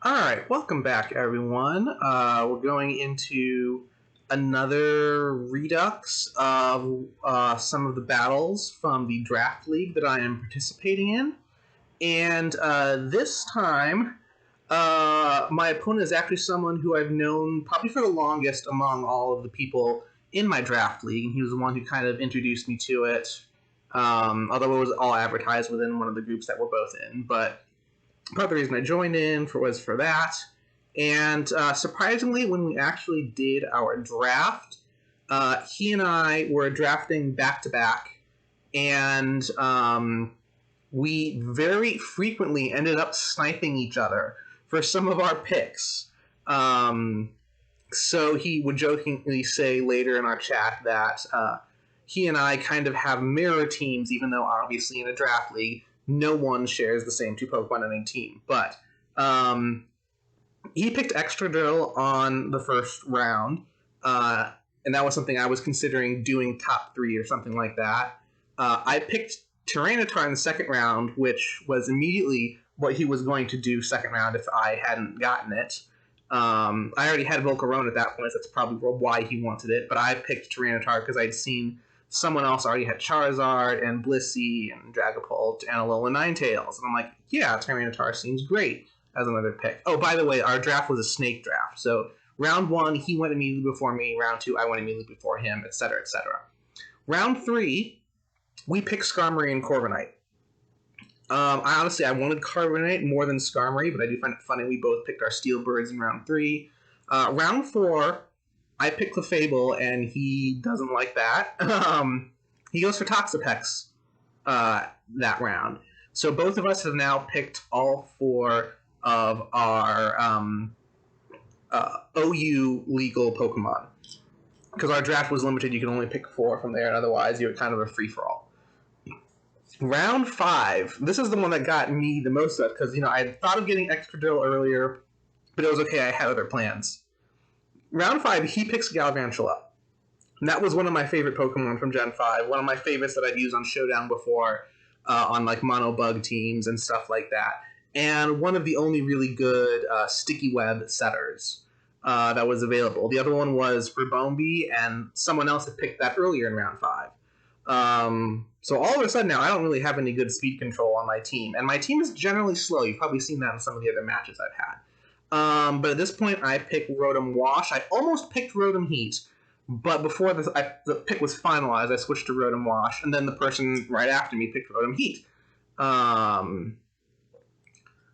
All right, welcome back, everyone. We're going into another redux of some of the battles from the draft league that I am participating in. And this time, my opponent is actually someone who I've known probably for the longest among all of the people in my draft league. He was the one who kind of introduced me to it, although it was all advertised within one of the groups that we're both in. But part of the reason I joined in was for that. And surprisingly, when we actually did our draft, he and I were drafting back to back, and we very frequently ended up sniping each other for some of our picks. So he would jokingly say later in our chat that he and I kind of have mirror teams, even though obviously in a draft league, no one shares the same two Pokemon on a team. But he picked Extra Drill on the first round, and that was something I was considering doing top 3 or something like that. I picked Tyranitar in the second round, which was immediately what he was going to do second round if I hadn't gotten it. I already had Volcarona at that point, so that's probably why he wanted it, but I picked Tyranitar because I'd seen someone else already had Charizard and Blissey and Dragapult and Alola Ninetales. And I'm like, yeah, Tyranitar seems great as another pick. Oh, by the way, our draft was a snake draft. So round 1, he went immediately before me. Round 2, I went immediately before him, etc., etc. Round 3, we picked Skarmory and Corviknight. I wanted Corviknight more than Skarmory, but I do find it funny we both picked our Steel Birds in round 3. Round 4, I picked Clefable, and he doesn't like that. He goes for Toxapex that round. So both of us have now picked all 4 of our OU legal Pokemon. Because our draft was limited, you can only pick 4 from there, and otherwise you're kind of a free-for-all. Round 5, this is the one that got me the most of, because I had thought of getting Extra Drill earlier, but it was okay, I had other plans. Round 5, he picks Galvantula. And that was one of my favorite Pokemon from Gen 5. One of my favorites that I'd used on Showdown before, on like mono bug teams and stuff like that. And one of the only really good sticky web setters that was available. The other one was for Bombi, and someone else had picked that earlier in round 5. So all of a sudden now, I don't really have any good speed control on my team. And my team is generally slow. You've probably seen that in some of the other matches I've had. But at this point, I picked Rotom Wash. I almost picked Rotom Heat, but before the pick was finalized, I switched to Rotom Wash, and then the person right after me picked Rotom Heat.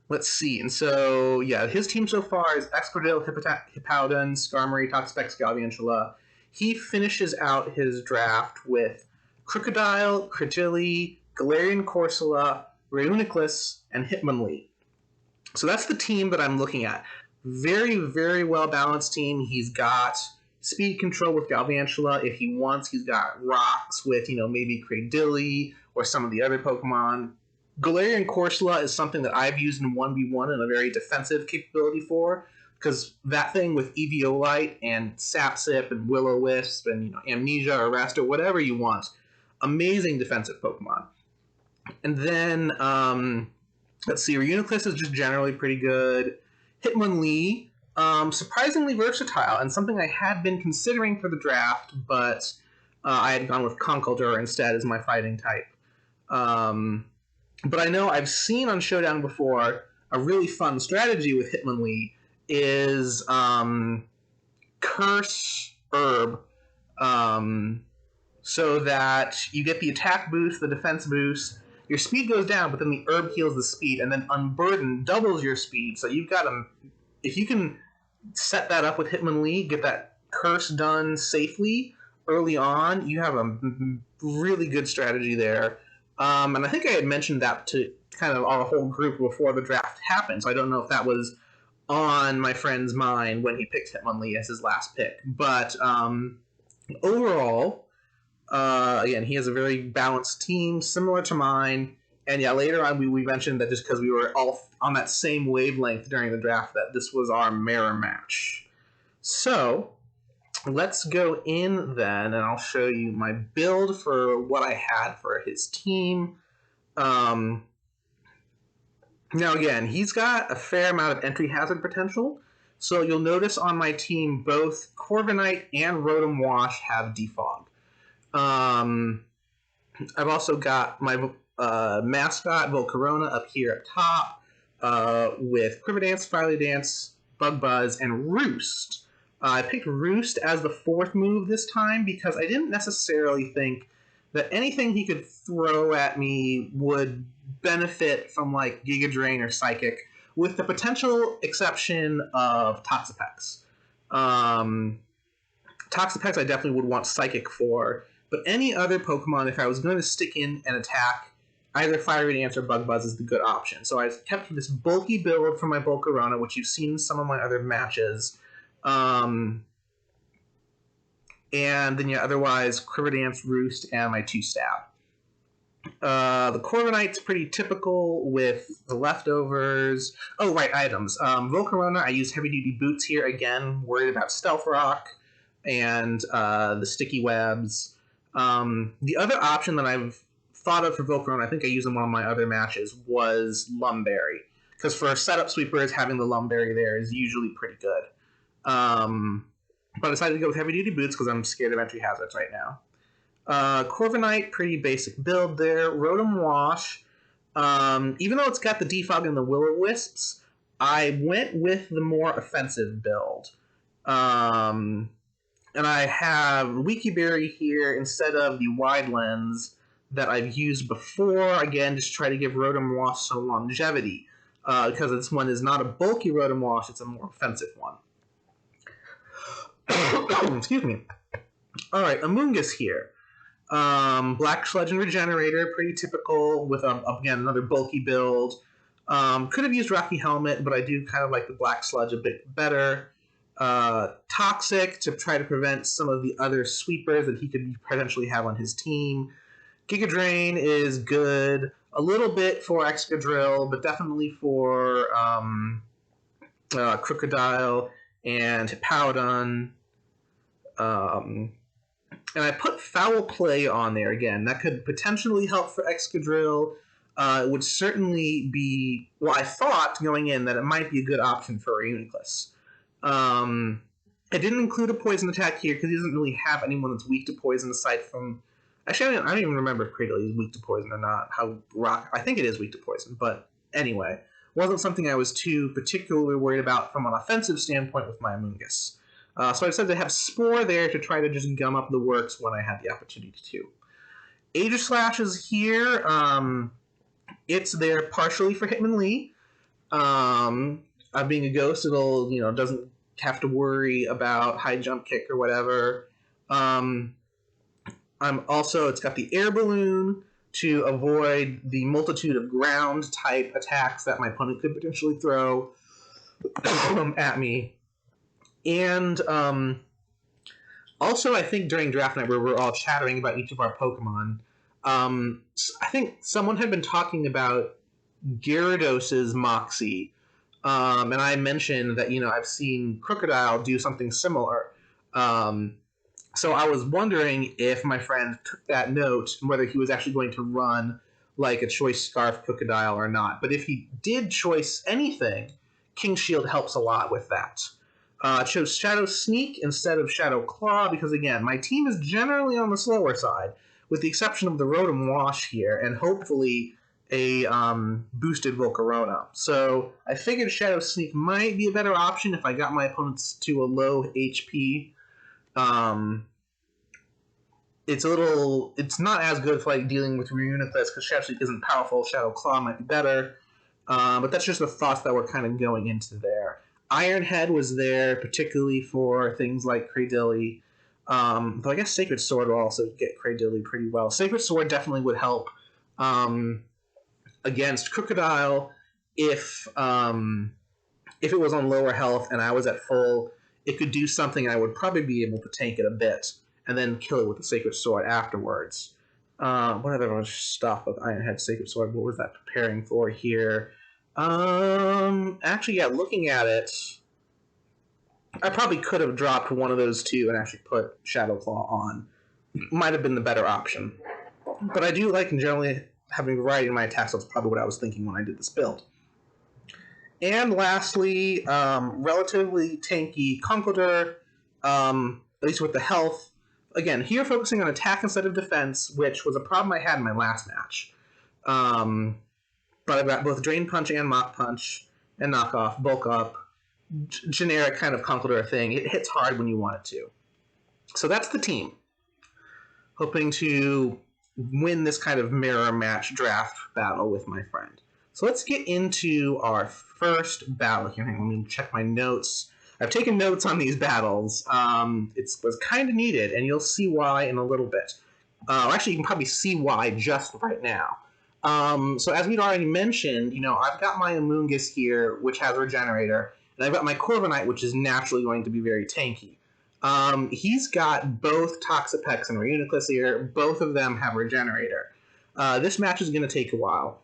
Let's see. And so, yeah, his team so far is Excadrill, Hippowdon, Skarmory, Toxapex, Galvantula. He finishes out his draft with Crocodile, Cragilly, Galarian Corsola, Reuniclus, and Hitmonlee. So that's the team that I'm looking at. Very, very well-balanced team. He's got speed control with Galvantula. If he wants, he's got rocks with, maybe Cradilly or some of the other Pokemon. Galarian Corsola is something that I've used in 1v1 and a very defensive capability for, because that thing with Eviolite and Sapsip and Will-O-Wisp and Amnesia or Arrest or whatever you want, amazing defensive Pokemon. And then let's see, Reuniclus is just generally pretty good. Hitmonlee, surprisingly versatile, and something I had been considering for the draft, but I had gone with Conkeldurr instead as my fighting type. But I know I've seen on Showdown before a really fun strategy with Hitmonlee is Curse Herb, so that you get the attack boost, the defense boost, your speed goes down, but then the herb heals the speed, and then Unburden doubles your speed. So you've got if you can set that up with Hitmonlee, get that curse done safely early on, you have a really good strategy there. And I think I had mentioned that to kind of our whole group before the draft happened, so I don't know if that was on my friend's mind when he picked Hitmonlee as his last pick. But overall, again, he has a very balanced team, similar to mine. And yeah, later on we mentioned that just because we were all on that same wavelength during the draft, that this was our mirror match. So let's go in then, and I'll show you my build for what I had for his team. Now again, he's got a fair amount of entry hazard potential, so you'll notice on my team both Corviknight and Rotom Wash have defog. Um, I've also got my mascot Volcarona up here up top with Quiver Dance, Fiery Dance, Bug Buzz, and Roost. I picked Roost as the fourth move this time because I didn't necessarily think that anything he could throw at me would benefit from like Giga Drain or Psychic, with the potential exception of Toxapex. Um, Toxapex I definitely would want Psychic for, but any other Pokemon, if I was going to stick in and attack, either Fiery Dance or Bug Buzz is the good option. So I kept this bulky build for my Volcarona, which you've seen in some of my other matches. And then yeah, otherwise Quiver Dance, Roost, and my 2-stab. The Corviknight's pretty typical with the leftovers. Oh, right, items. Volcarona, I use heavy-duty boots here. Again, worried about Stealth Rock and the sticky webs. The other option that I've thought of for Volcarona, I think I used in one of my other matches, was Lumberry. Because for setup sweepers, having the Lumberry there is usually pretty good. But I decided to go with heavy-duty boots because I'm scared of entry hazards right now. Corviknight, pretty basic build there. Rotom Wash, even though it's got the defog and the Will-O-Wisps, I went with the more offensive build. And I have Leaky Berry here instead of the Wide Lens that I've used before, again, just try to give Rotom Wash some longevity. Because this one is not a bulky Rotom Wash, it's a more offensive one. Excuse me. Alright, Amoonguss here. Black Sludge and Regenerator, pretty typical with, again, another bulky build. Could have used Rocky Helmet, but I do kind of like the Black Sludge a bit better. Toxic to try to prevent some of the other sweepers that he could potentially have on his team. Giga Drain is good. A little bit for Excadrill, but definitely for Crocodile and Hippowdon. And I put Foul Play on there again. That could potentially help for Excadrill. It would certainly be, well, I thought going in that it might be a good option for Reuniclus. I didn't include a poison attack here because he doesn't really have anyone that's weak to poison aside from. Actually, I don't even remember if Cradle is weak to poison or not. I think it is weak to poison, but anyway, wasn't something I was too particularly worried about from an offensive standpoint with my Amoonguss. So I decided to have Spore there to try to just gum up the works when I had the opportunity to. Aegislash is here. It's there partially for Hitmonlee. Being a ghost, it'll doesn't have to worry about high jump kick or whatever. It's got the air balloon to avoid the multitude of ground type attacks that my opponent could potentially throw at me. And also, I think during draft night where we're all chattering about each of our Pokemon, I think someone had been talking about Gyarados' Moxie. And I mentioned that, I've seen Crocodile do something similar. So I was wondering if my friend took that note and whether he was actually going to run like a Choice Scarf Crocodile or not. But if he did choice anything, King Shield helps a lot with that. Chose Shadow Sneak instead of Shadow Claw because, again, my team is generally on the slower side, with the exception of the Rotom Wash here, and hopefully a boosted Volcarona. So I figured Shadow Sneak might be a better option if I got my opponents to a low HP. It's not as good for dealing with Reuniclus because Shadow Sneak isn't powerful. Shadow Claw might be better. But that's just the thoughts that were kind of going into there. Iron Head was there, particularly for things like Cradilly. Though I guess Sacred Sword will also get Cradilly pretty well. Sacred Sword definitely would help against Crocodile if it was on lower health and I was at full. It could do something. I would probably be able to tank it a bit and then kill it with the Sacred Sword afterwards. What other stuff with Iron Head, Sacred Sword? What was that preparing for here? Actually, yeah, looking at it, I probably could have dropped one of those two and actually put Shadow Claw on. Might have been the better option. But I do like, generally, having variety in my attacks. That's probably what I was thinking when I did this build. And lastly, relatively tanky Conqueror, at least with the health. Again, here focusing on attack instead of defense, which was a problem I had in my last match. But I've got both Drain Punch and Mach Punch and Knockoff, Bulk Up, generic kind of Conqueror thing. It hits hard when you want it to. So that's the team. Hoping to win this kind of mirror match draft battle with my friend. So let's get into our first battle here. Let me check my notes. I've taken notes on these battles. It was kind of needed, and you'll see why in a little bit. Actually, you can probably see why just right now. So as we'd already mentioned, I've got my Amoonguss here, which has a Regenerator, and I've got my Corviknight, which is naturally going to be very tanky. He's got both Toxapex and Reuniclus here. Both of them have Regenerator. This match is going to take a while,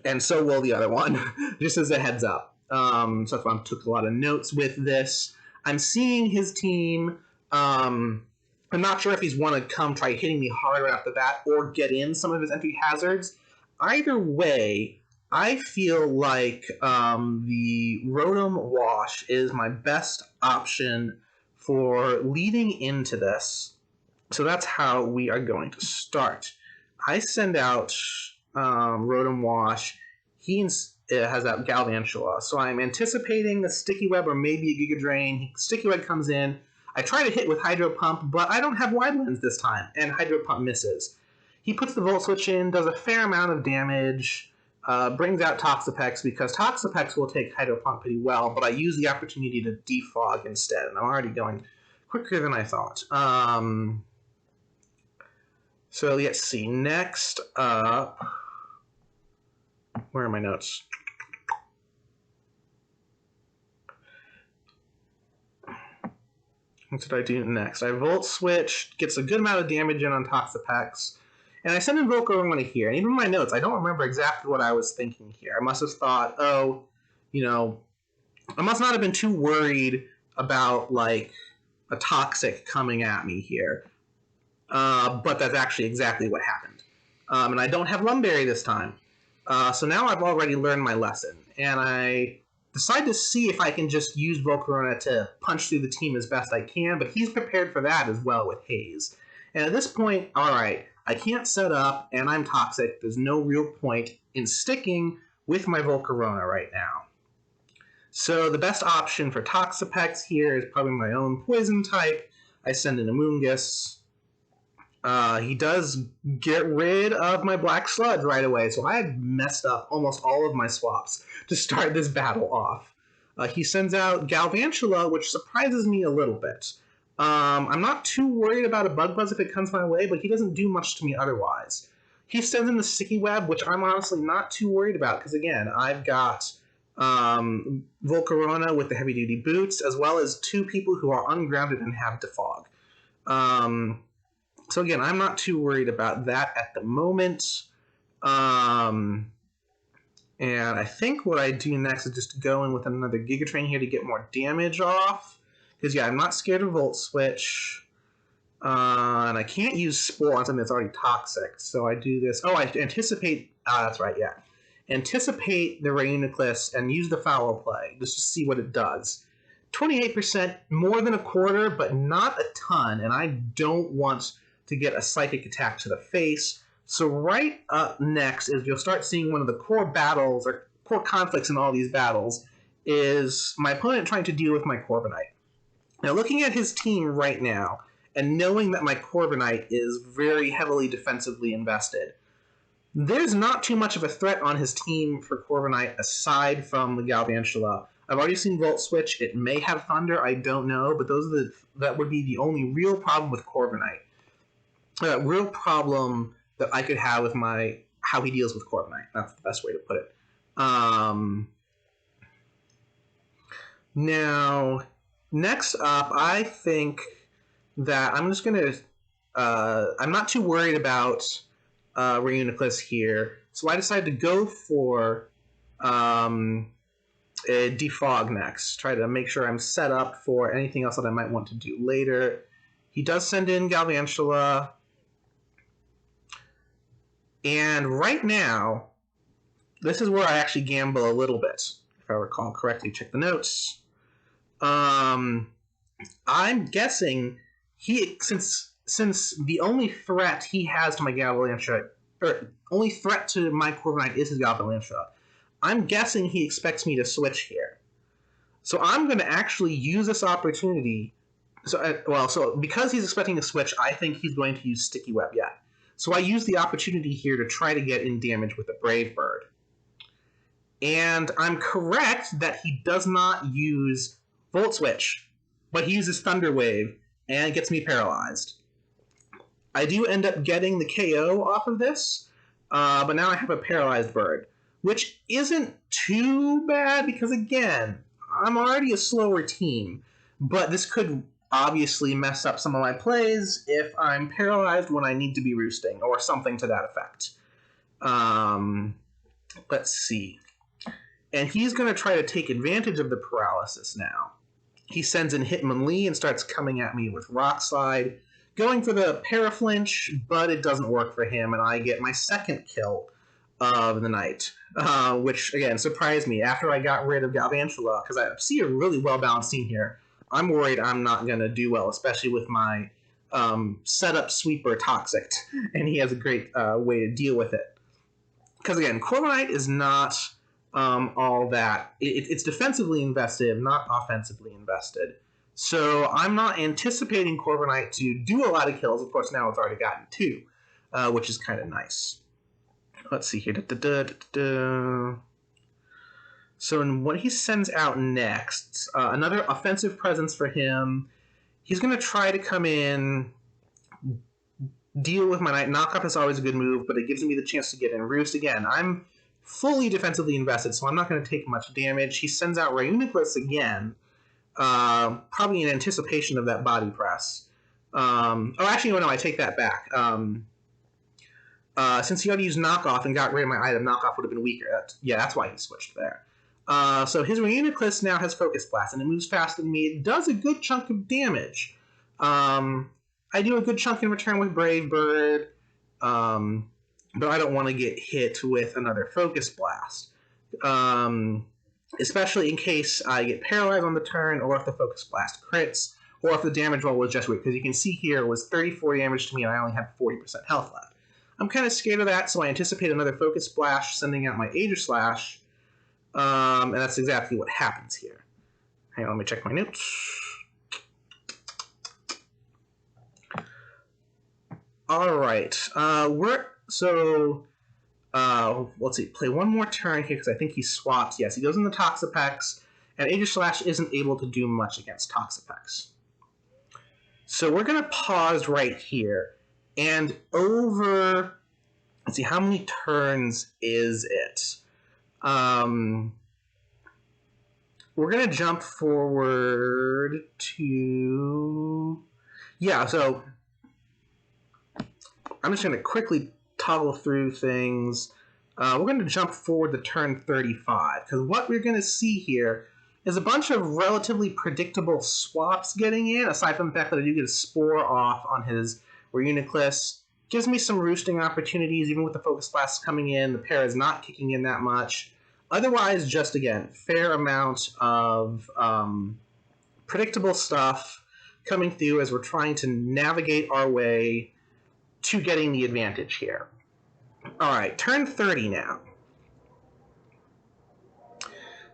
and so will the other one, just as a heads up. So that's why I took a lot of notes with this. I'm seeing his team. I'm not sure if he's want to come try hitting me harder off the bat or get in some of his entry hazards. Either way, I feel like the Rotom Wash is my best option for leading into this. So that's how we are going to start. I send out Rotom Wash. He has that Galvantula. So I'm anticipating a Sticky Web or maybe a Giga Drain. Sticky Web comes in. I try to hit with Hydro Pump, but I don't have Wide Lens this time, and Hydro Pump misses. He puts the Volt Switch in, does a fair amount of damage, brings out Toxapex, because Toxapex will take Hydro Pump pretty well, but I use the opportunity to defog instead, and I'm already going quicker than I thought. So let's see. Next up, where are my notes? What did I do next? I Volt Switch, gets a good amount of damage in on Toxapex, and I send in Volcarona here. And even my notes, I don't remember exactly what I was thinking here. I must have thought, I must not have been too worried about, like, a Toxic coming at me here. But that's actually exactly what happened. And I don't have Lumberry this time. So now I've already learned my lesson. And I decide to see if I can just use Volcarona to punch through the team as best I can, but he's prepared for that as well with Haze. And at this point, alright, I can't set up, and I'm toxic. There's no real point in sticking with my Volcarona right now. So the best option for Toxapex here is probably my own Poison type. I send in Amoonguss. He does get rid of my Black Sludge right away, so I had messed up almost all of my swaps to start this battle off. He sends out Galvantula, which surprises me a little bit. I'm not too worried about a Bug Buzz if it comes my way, but he doesn't do much to me otherwise. He sends in the Sticky Web, which I'm honestly not too worried about, because again, I've got Volcarona with the heavy-duty boots, as well as two people who are ungrounded and have Defog. So again, I'm not too worried about that at the moment. And I think what I do next is just go in with another Giga Train here to get more damage off. Because, yeah, I'm not scared of Volt Switch. And I can't use Spore on something that's already toxic. So I do this. Oh, I anticipate... that's right, yeah. Anticipate the Reuniclus and use the Foul Play just to see what it does. 28%, more than a quarter, but not a ton. And I don't want to get a Psychic attack to the face. So right up next is you'll start seeing one of the core battles, or core conflicts in all these battles, is my opponent trying to deal with my Corviknight. Now, looking at his team right now, and knowing that my Corviknight is very heavily defensively invested, there's not too much of a threat on his team for Corviknight aside from the Galvantula. I've already seen Volt Switch. It may have Thunder, I don't know, but that would be the only real problem with Corviknight. Real problem that I could have with how he deals with Corviknight. That's the best way to put it. Now, next up, I think that I'm just going to... I'm not too worried about Reuniclus here, so I decided to go for a Defog next. Try to make sure I'm set up for anything else that I might want to do later. He does send in Galvantula. And right now, this is where I actually gamble a little bit. if I recall correctly. Check the notes. I'm guessing since the only threat he has to my Galvalantia, or only threat to my Corviknight is his Galvalantia, I'm guessing he expects me to switch here. So I'm going to actually use this opportunity. So because he's expecting to switch, I think he's going to use Sticky Web yet. So I use the opportunity here to try to get in damage with a Brave Bird. And I'm correct that he does not use Volt Switch, but he uses Thunder Wave and gets me paralyzed. I do end up getting the KO off of this, but now I have a paralyzed bird, which isn't too bad because, again, I'm already a slower team, but this could obviously mess up some of my plays if I'm paralyzed when I need to be roosting, or something to that effect. Let's see. And he's going to try to take advantage of the paralysis now. He sends in Hitmonlee and starts coming at me with Rock Slide, going for the Paraflinch, but it doesn't work for him, and I get my second kill of the night, which, again, surprised me after I got rid of Galvantula, because I see a really well-balanced team here. I'm worried I'm not going to do well, especially with my setup sweeper Toxic, and he has a great way to deal with it. Because, again, Corviknight is not all that. It's defensively invested, not offensively invested. So I'm not anticipating Corviknight to do a lot of kills. Of course, now it's already gotten 2, which is kind of nice. Let's see here. So in what he sends out next, another offensive presence for him. He's going to try to come in, deal with my Knight. Knockoff is always a good move, but it gives me the chance to get in Roost. Again, I'm fully defensively invested, so I'm not going to take much damage. He sends out Reuniclus again, probably in anticipation of that body press. Actually, no, I take that back. Since he already used Knockoff and got rid of my item, Knockoff would have been weaker. That's why he switched there. So his Reuniclus now has Focus Blast, and it moves faster than me. It does a good chunk of damage. I do a good chunk in return with Brave Bird, but I don't want to get hit with another Focus Blast. Especially in case I get paralyzed on the turn, or if the Focus Blast crits, or if the damage roll was just weak. Because you can see here it was 34 damage to me, and I only have 40% health left. I'm kind of scared of that, so I anticipate another Focus Splash, sending out my Aegislash, and that's exactly what happens here. Hang on, let me check my notes. Alright, let's see, play one more turn here, because I think he swaps. Yes, he goes in the Toxapex, and Aegislash isn't able to do much against Toxapex. So we're going to pause right here. And let's see, how many turns is it? We're going to jump forward to... Yeah, so I'm just going to quickly toggle through things. We're going to jump forward to turn 35, because what we're going to see here is a bunch of relatively predictable swaps getting in, aside from the fact that I do get a Spore off on his Reuniclus. Gives me some roosting opportunities, even with the Focus Blast coming in. The pair is not kicking in that much. Otherwise, just, again, fair amount of predictable stuff coming through as we're trying to navigate our way to getting the advantage here. Alright, turn 30 now.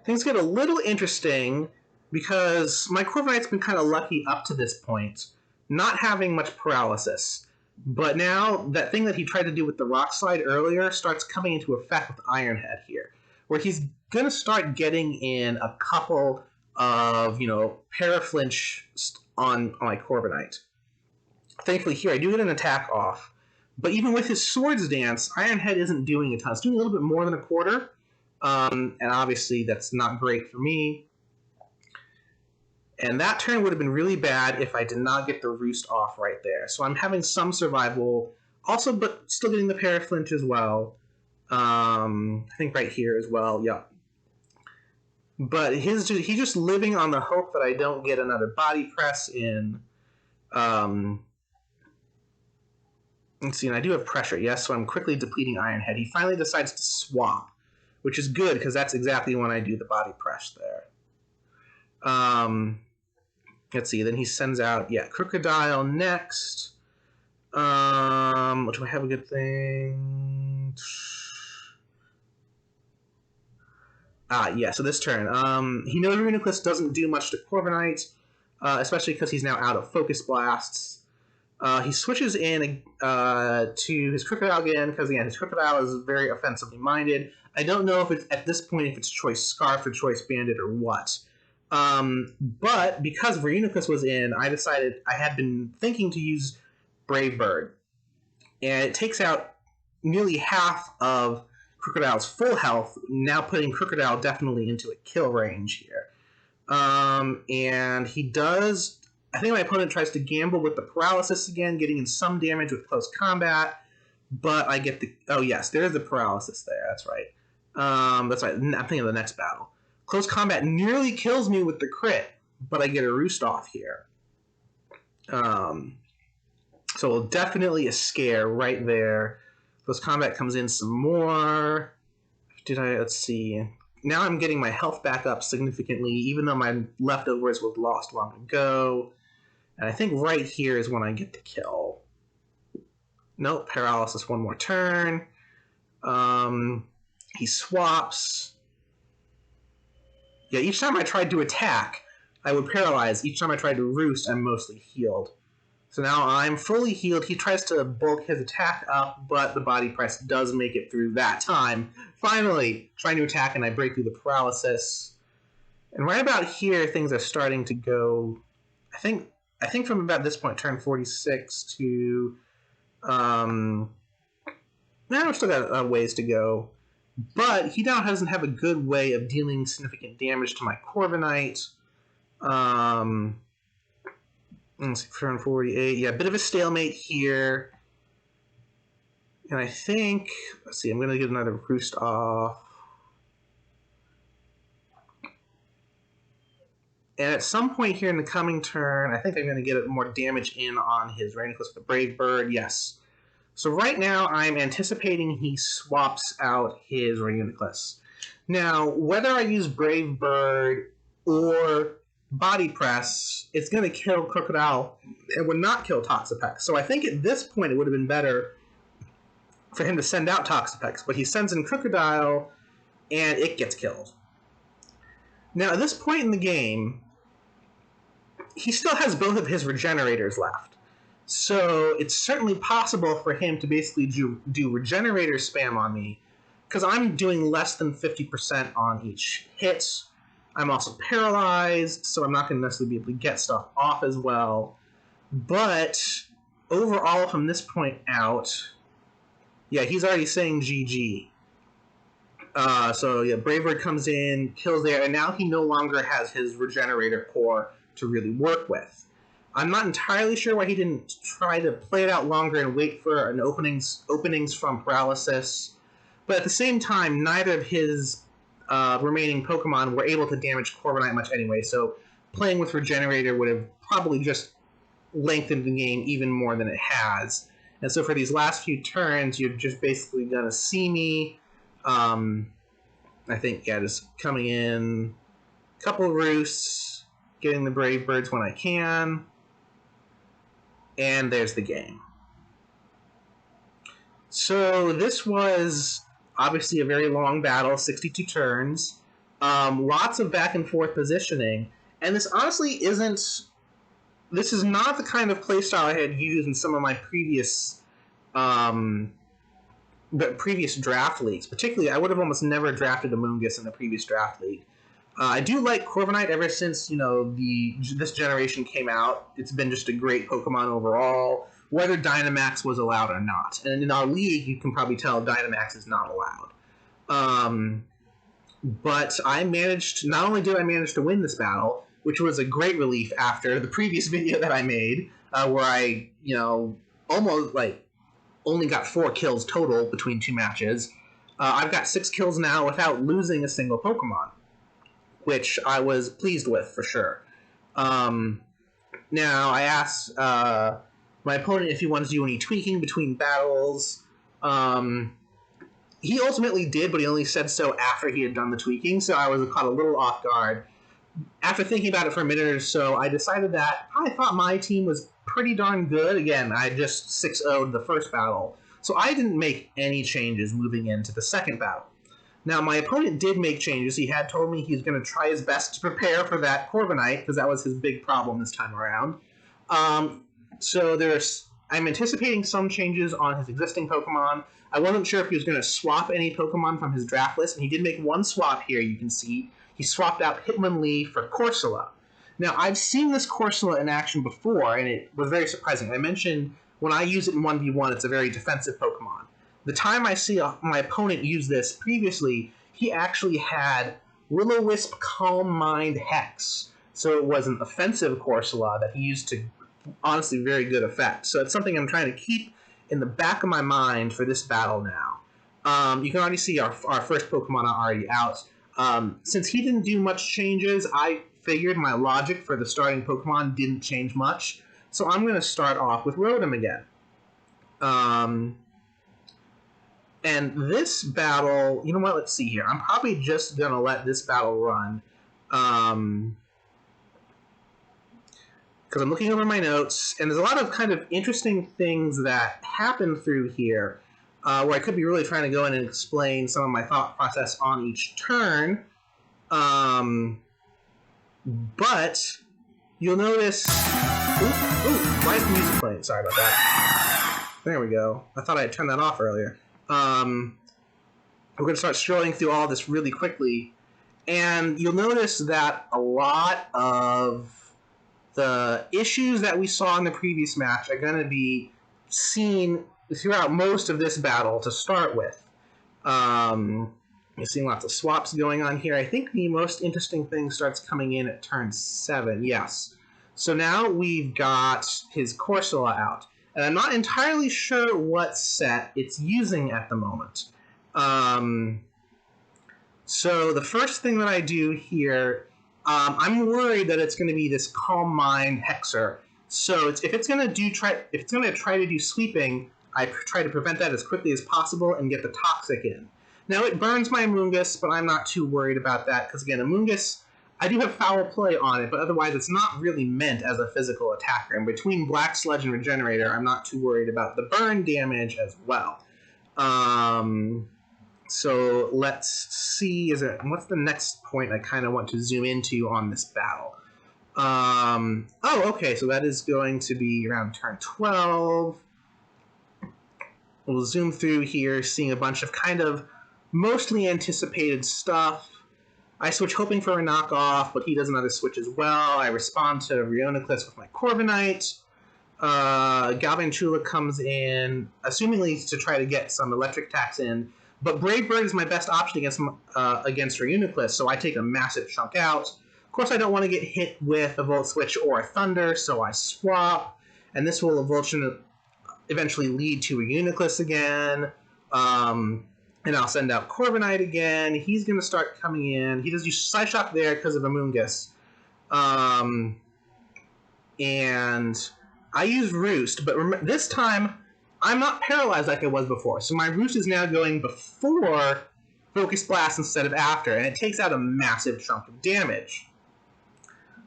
Things get a little interesting because my Corviknight's been kind of lucky up to this point, not having much paralysis. But now, that thing that he tried to do with the Rock Slide earlier starts coming into effect with Ironhead here, where he's going to start getting in a couple of, Paraflinch on my Corviknight. Thankfully here, I do get an attack off. But even with his Swords Dance, Ironhead isn't doing a ton. It's doing a little bit more than a quarter. And obviously that's not great for me. And that turn would have been really bad if I did not get the Roost off right there. So I'm having some survival, also, but still getting the Paraflinch as well. I think right here as well, yeah. But he's just living on the hope that I don't get another body press in. Let's see, and I do have pressure, yes, so I'm quickly depleting Ironhead. He finally decides to swap, which is good because that's exactly when I do the body press there. Let's see. Then he sends out Crocodile next. Do I have a good thing? So this turn. He knows Reuniclus doesn't do much to Corviknight, especially because he's now out of Focus Blasts. He switches in to his Crocodile again, because again, his Crocodile is very offensively minded. I don't know if it's at this point if it's Choice Scarf or Choice Bandit or what. But because Reuniclus was in, I decided I had been thinking to use Brave Bird. And it takes out nearly half of Crocodile's full health, now putting Crocodile definitely into a kill range here. And he does... I think my opponent tries to gamble with the Paralysis again, getting in some damage with close combat, but I get the... Oh, yes, there is the Paralysis there, that's right. That's right, I'm thinking of the next battle. Close combat nearly kills me with the crit, but I get a Roost off here. So definitely a scare right there. Close combat comes in some more. Let's see. Now I'm getting my health back up significantly, even though my leftovers were lost long ago. And I think right here is when I get the kill. Nope, Paralysis one more turn. He swaps. Yeah, each time I tried to attack, I would paralyze. Each time I tried to roost, I'm mostly healed. So now I'm fully healed. He tries to bulk his attack up, but the body press does make it through that time. Finally, trying to attack, and I break through the paralysis. And right about here, things are starting to go... I think from about this point, turn 46 to... I've still got a ways to go. But he now doesn't have a good way of dealing significant damage to my Corviknight. Let's see, turn 48. Yeah, a bit of a stalemate here. And I think... Let's see, I'm going to get another Roost off. And at some point here in the coming turn, I think I'm going to get more damage in on his Reuniclus with the Brave Bird. Yes. So right now, I'm anticipating he swaps out his Reuniclus. Now, whether I use Brave Bird or Body Press, it's going to kill Crocodile and would not kill Toxapex. So I think at this point, it would have been better for him to send out Toxapex. But he sends in Crocodile, and it gets killed. Now, at this point in the game, he still has both of his Regenerators left. So it's certainly possible for him to basically do Regenerator spam on me, because I'm doing less than 50% on each hit. I'm also paralyzed, so I'm not going to necessarily be able to get stuff off as well. But overall, from this point out, yeah, he's already saying GG. So yeah, Bravebird comes in, kills there, and now he no longer has his Regenerator core to really work with. I'm not entirely sure why he didn't try to play it out longer and wait for an openings from Paralysis. But at the same time, neither of his remaining Pokemon were able to damage Corviknight much anyway, so playing with Regenerator would have probably just lengthened the game even more than it has. And so for these last few turns, you're just basically going to see me, I think, just coming in, a couple of Roosts, getting the Brave Birds when I can, and there's the game. So this was obviously a very long battle, 62 turns, lots of back and forth positioning, and this honestly isn't... This is not the kind of playstyle I had used in some of my previous draft leagues. Particularly, I would have almost never drafted Amoonguss in the previous draft league. I do like Corviknight ever since this generation came out. It's been just a great Pokemon overall, whether Dynamax was allowed or not. And in our league, you can probably tell Dynamax is not allowed. But I managed... Not only did I manage to win this battle, which was a great relief after the previous video that I made, where I, almost, only got 4 kills total between 2 matches. I've got 6 kills now without losing a single Pokemon, which I was pleased with, for sure. Now, I asked my opponent if he wanted to do any tweaking between battles, He ultimately did, but he only said so after he had done the tweaking, so I was caught a little off guard. After thinking about it for a minute or so, I decided that I thought my team was pretty darn good. Again, I just 6-0'd the first battle, so I didn't make any changes moving into the second battle. Now, my opponent did make changes. He had told me he's going to try his best to prepare for that Corviknight, because that was his big problem this time around. So I'm anticipating some changes on his existing Pokemon. I wasn't sure if he was going to swap any Pokemon from his draft list, and he did make one swap here, you can see. He swapped out Hitmonlee for Corsola. Now, I've seen this Corsola in action before, and it was very surprising. I mentioned when I use it in 1v1, it's a very defensive Pokemon. The time I see my opponent use this previously, he actually had Will-O-Wisp, Calm Mind, Hex. So it was an offensive Corsola that he used to honestly very good effect. So it's something I'm trying to keep in the back of my mind for this battle now. You can already see our first Pokemon are already out. Since he didn't do much changes, I figured my logic for the starting Pokemon didn't change much. So I'm going to start off with Rotom again. And this battle, you know what, let's see here. I'm probably just going to let this battle run. Because I'm looking over my notes, and there's a lot of kind of interesting things that happen through here, where I could be really trying to go in and explain some of my thought process on each turn. But you'll notice... Why is the music playing? Sorry about that. There we go. I thought I had turned that off earlier. We're going to start strolling through all this really quickly, and you'll notice that a lot of the issues that we saw in the previous match are going to be seen throughout most of this battle to start with. You're seeing lots of swaps going on here. I think the most interesting thing starts coming in at turn 7. Yes. So now we've got his Corsola out. And I'm not entirely sure what set it's using at the moment. So the first thing that I do here, I'm worried that it's going to be this Calm Mind Hexer. So if it's going to try to do sweeping, I try to prevent that as quickly as possible and get the Toxic in. Now it burns my Amoonguss, but I'm not too worried about that because again, Amoonguss, I do have Foul Play on it, but otherwise it's not really meant as a physical attacker. And between Black Sludge and Regenerator, I'm not too worried about the burn damage as well. So let's see, what's the next point I kind of want to zoom into on this battle? Okay, so that is going to be around turn 12. We'll zoom through here, seeing a bunch of kind of mostly anticipated stuff. I switch hoping for a knockoff, but he does another switch as well. I respond to Rheoniclus with my Corviknight. Galvantula comes in, assumingly to try to get some electric attacks in, but Brave Bird is my best option against Rheoniclus, so I take a massive chunk out. Of course, I don't want to get hit with a Volt Switch or a Thunder, so I swap, and this will eventually lead to Rheoniclus again. And I'll send out Corviknight again. He's going to start coming in. He does use Side Shock there because of Amoonguss. And I use Roost, but this time I'm not paralyzed like I was before. So my Roost is now going before Focus Blast instead of after, and it takes out a massive chunk of damage.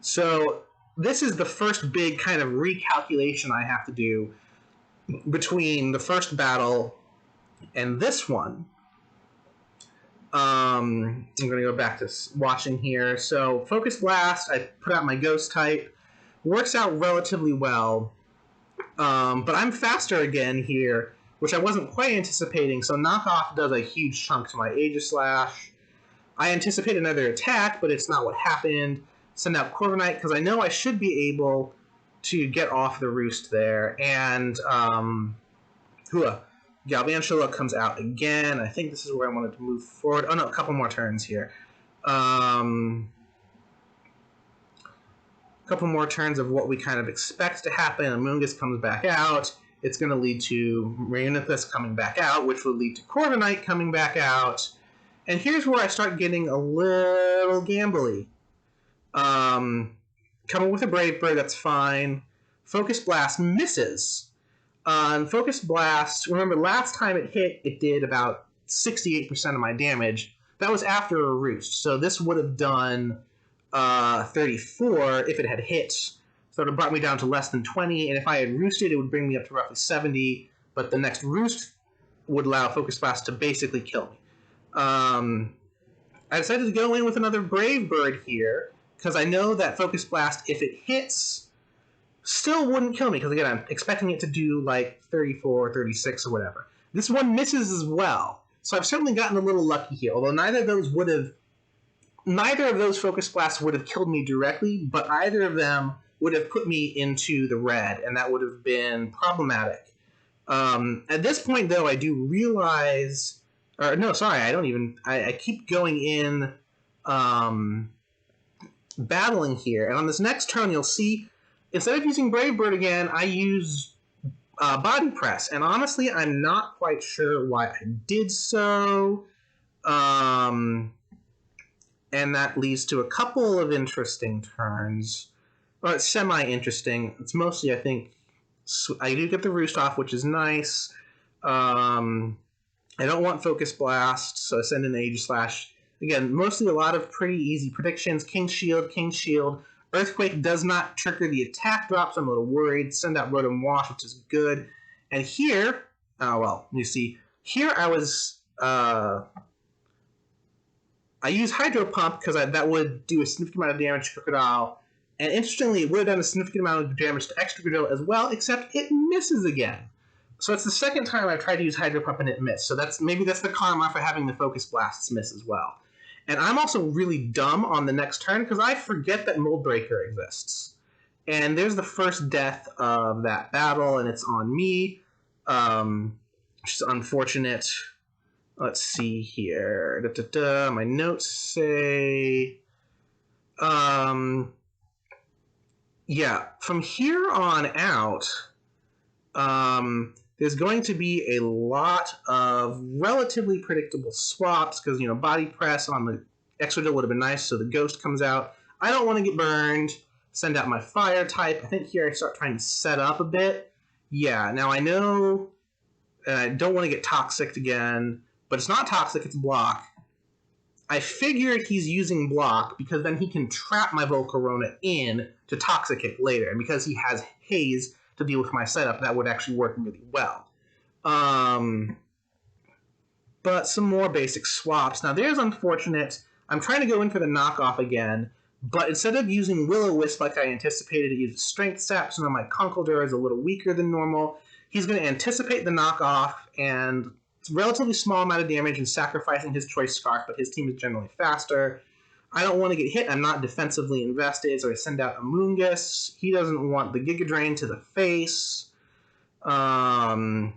So this is the first big kind of recalculation I have to do between the first battle and this one. I'm going to go back to watching here. So Focus Blast, I put out my Ghost type. Works out relatively well. But I'm faster again here, which I wasn't quite anticipating. So Knockoff does a huge chunk to my Aegislash. I anticipate another attack, but it's not what happened. Send out Corviknight, because I know I should be able to get off the Roost there. And Galvantula comes out again. I think this is where I wanted to move forward. Oh no, a couple more turns here. A couple more turns of what we kind of expect to happen. Amoonguss comes back out. It's going to lead to Rheoniclus coming back out, which will lead to Corviknight coming back out. And here's where I start getting a little gambly. Coming with a Brave Bird, that's fine. Focus Blast misses. On Focus Blast, remember last time it hit, it did about 68% of my damage. That was after a roost, so this would have done 34 if it had hit. So it brought me down to less than 20, and if I had roosted, it would bring me up to roughly 70, but the next roost would allow Focus Blast to basically kill me. I decided to go in with another Brave Bird here, because I know that Focus Blast, if it hits, still wouldn't kill me, because again, I'm expecting it to do like 34, 36, or whatever. This one misses as well, so I've certainly gotten a little lucky here, although neither of those Focus Blasts would have killed me directly, but either of them would have put me into the red, and that would have been problematic. At this point, though, I do realize... Or, no, sorry, I keep going in battling here, and on this next turn, you'll see, instead of using Brave Bird again, I use Body Press, and honestly, I'm not quite sure why I did so. And that leads to a couple of interesting turns. Well, it's semi-interesting. It's mostly, I think, I do get the Roost off, which is nice. I don't want Focus Blast, so I send in Aegislash. Again, mostly a lot of pretty easy predictions. King Shield. Earthquake does not trigger the attack drop, so I'm a little worried. Send out Rotom Wash, which is good. And here, you see, here I was... I use Hydro Pump because that would do a significant amount of damage to Crocodile. And interestingly, it would have done a significant amount of damage to Extra Crocodile as well, except it misses again. So it's the second time I've tried to use Hydro Pump and it missed. So maybe that's the karma for having the Focus Blasts miss as well. And I'm also really dumb on the next turn because I forget that Mold Breaker exists. And there's the first death of that battle, and it's on me, which is unfortunate. Let's see here. My notes say... yeah, from here on out, there's going to be a lot of relatively predictable swaps, because, Body Press on the Exodil would have been nice, so the Ghost comes out. I don't want to get burned. Send out my Fire type. I think here I start trying to set up a bit. Yeah, now I know I don't want to get Toxic again, but it's not Toxic, it's Block. I figured he's using Block because then he can trap my Volcarona in to Toxic it later. And because he has Haze to deal with my setup, that would actually work really well. But some more basic swaps. Now, there's unfortunate. I'm trying to go in for the knockoff again, but instead of using Will-O-Wisp like I anticipated, it uses Strength Sap, so now my Conkeldurr is a little weaker than normal. He's going to anticipate the knockoff, and it's a relatively small amount of damage and sacrificing his Choice Scarf, but his team is generally faster. I don't want to get hit. I'm not defensively invested, so I send out Amoonguss. He doesn't want the Giga Drain to the face. And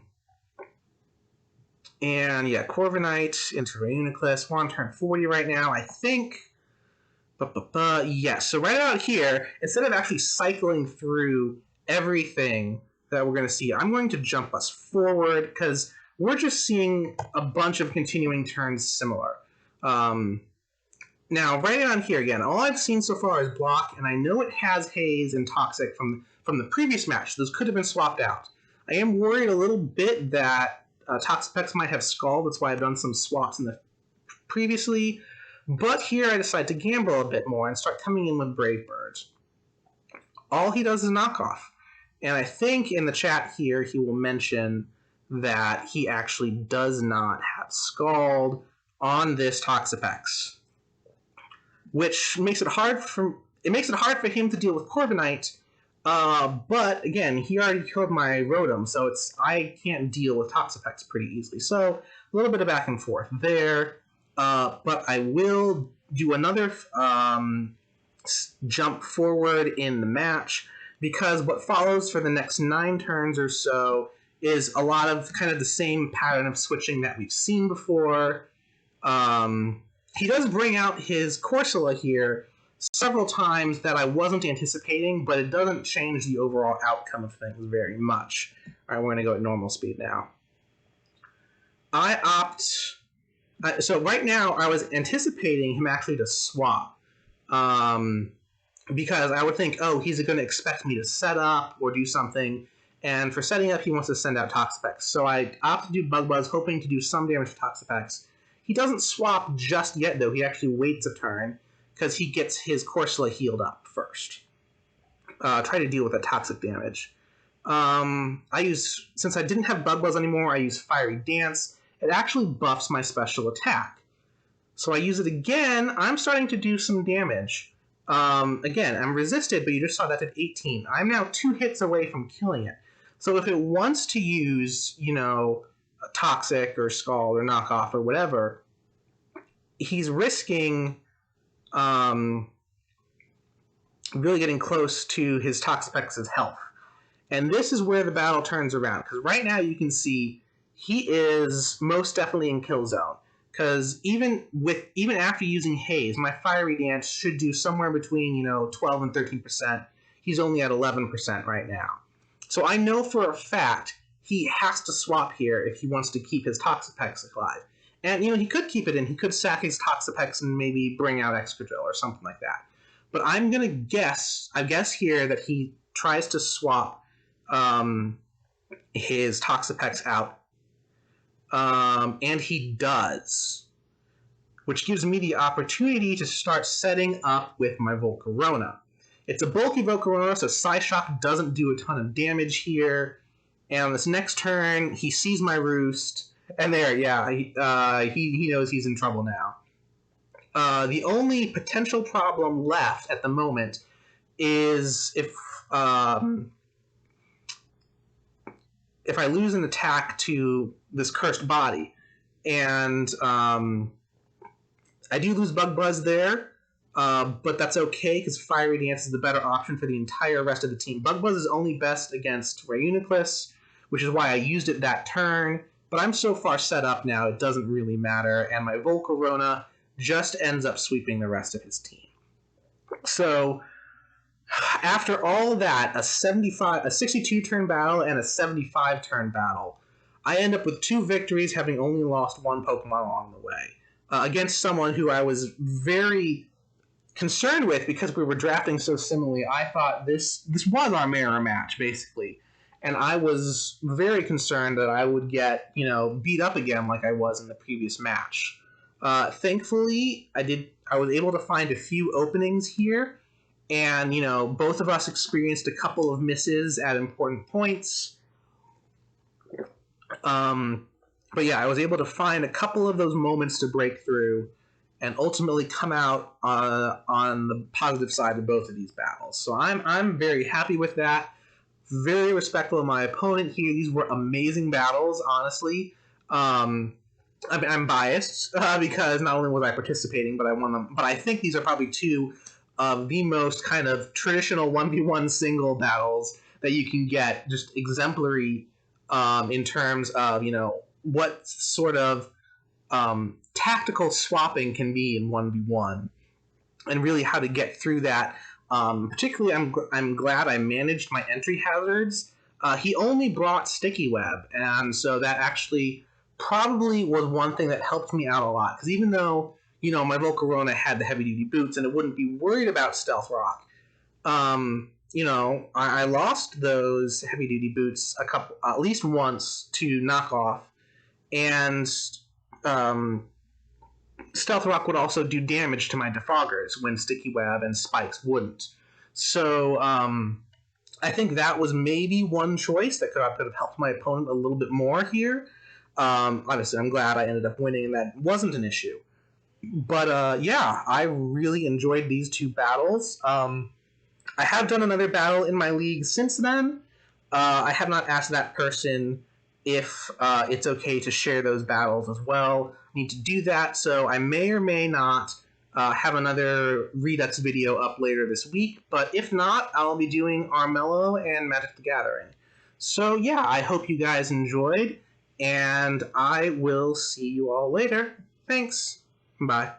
yeah, Corviknight into Reuniclus. We're on turn 40 right now, I think. Yeah, so right out here, instead of actually cycling through everything that we're going to see, I'm going to jump us forward, because we're just seeing a bunch of continuing turns similar. Now, right on here again, all I've seen so far is Block, and I know it has Haze and Toxic from the previous match. Those could have been swapped out. I am worried a little bit that Toxapex might have Scald. That's why I've done some swaps in the previously. But here I decide to gamble a bit more and start coming in with Brave Birds. All he does is knockoff. And I think in the chat here he will mention that he actually does not have Scald on this Toxapex, which makes it hard for him to deal with Corviknight. But again, he already killed my Rotom, so I can't deal with Toxapex pretty easily. So a little bit of back and forth there. But I will do another jump forward in the match, because what follows for the next 9 turns or so is a lot of kind of the same pattern of switching that we've seen before. He does bring out his Corsola here several times that I wasn't anticipating, but it doesn't change the overall outcome of things very much. All right, we're going to go at normal speed now. So right now, I was anticipating him actually to swap, because I would think, oh, he's going to expect me to set up or do something, And for setting up, he wants to send out Toxapex. So I opt to do Bug Buzz, hoping to do some damage to Toxapex. He doesn't swap just yet, though. He actually waits a turn, because he gets his Corsola healed up first. Try to deal with that toxic damage. Since I didn't have Bug Buzz anymore, I use Fiery Dance. It actually buffs my special attack. So I use it again. I'm starting to do some damage. Again, I'm resisted, but you just saw that at 18. I'm now 2 hits away from killing it. So if it wants to use, Toxic or Scald or Knockoff or whatever, he's risking really getting close to his Toxapex's health. And this is where the battle turns around, because right now you can see he is most definitely in kill zone. Because even after using Haze, my Fiery Dance should do somewhere between 12 and 13%. He's only at 11% right now. So I know for a fact he has to swap here if he wants to keep his Toxapex alive. And he could keep it in. He could sack his Toxapex and maybe bring out Excadrill or something like that. But I'm gonna guess. I guess here that he tries to swap his Toxapex out. And he does, which gives me the opportunity to start setting up with my Volcarona. It's a bulky Volcarona, so Psyshock doesn't do a ton of damage here. And on this next turn, he sees my Roost, and he knows he's in trouble now. The only potential problem left at the moment is if I lose an attack to this cursed body, and I do lose Bug Buzz there, but that's okay because Fiery Dance is the better option for the entire rest of the team. Bug Buzz is only best against Reuniclus, which is why I used it that turn, but I'm so far set up now it doesn't really matter, and my Volcarona just ends up sweeping the rest of his team. So after all of that, a 62-turn battle and a 75-turn battle, I end up with 2 victories, having only lost 1 Pokemon along the way, against someone who I was very concerned with because we were drafting so similarly. I thought this was our mirror match, basically, and I was very concerned that I would get beat up again like I was in the previous match. Thankfully, I was able to find a few openings here, and both of us experienced a couple of misses at important points. But yeah, I was able to find a couple of those moments to break through and ultimately come out on the positive side of both of these battles. So I'm very happy with that. Very respectful of my opponent here. These were amazing battles, honestly. I'm biased because not only was I participating, but I won them. But I think these are probably 2 of the most kind of traditional 1v1 single battles that you can get, just exemplary in terms of, what sort of tactical swapping can be in 1v1, and really how to get through that. Particularly, I'm glad I managed my entry hazards. He only brought Sticky Web, and so that actually probably was one thing that helped me out a lot, because even though my Volcarona had the heavy-duty boots and it wouldn't be worried about Stealth Rock, I lost those heavy-duty boots at least once to Knockoff, and Stealth Rock would also do damage to my Defoggers when Sticky Web and Spikes wouldn't. So I think that was maybe one choice that could have helped my opponent a little bit more here. Obviously, I'm glad I ended up winning and that wasn't an issue. But yeah, I really enjoyed these 2 battles. I have done another battle in my league since then. I have not asked that person if it's okay to share those battles as well. I need to do that, so I may or may not have another Redux video up later this week, but if not, I'll be doing Armello and Magic the Gathering. So yeah, I hope you guys enjoyed, and I will see you all later. Thanks. Bye.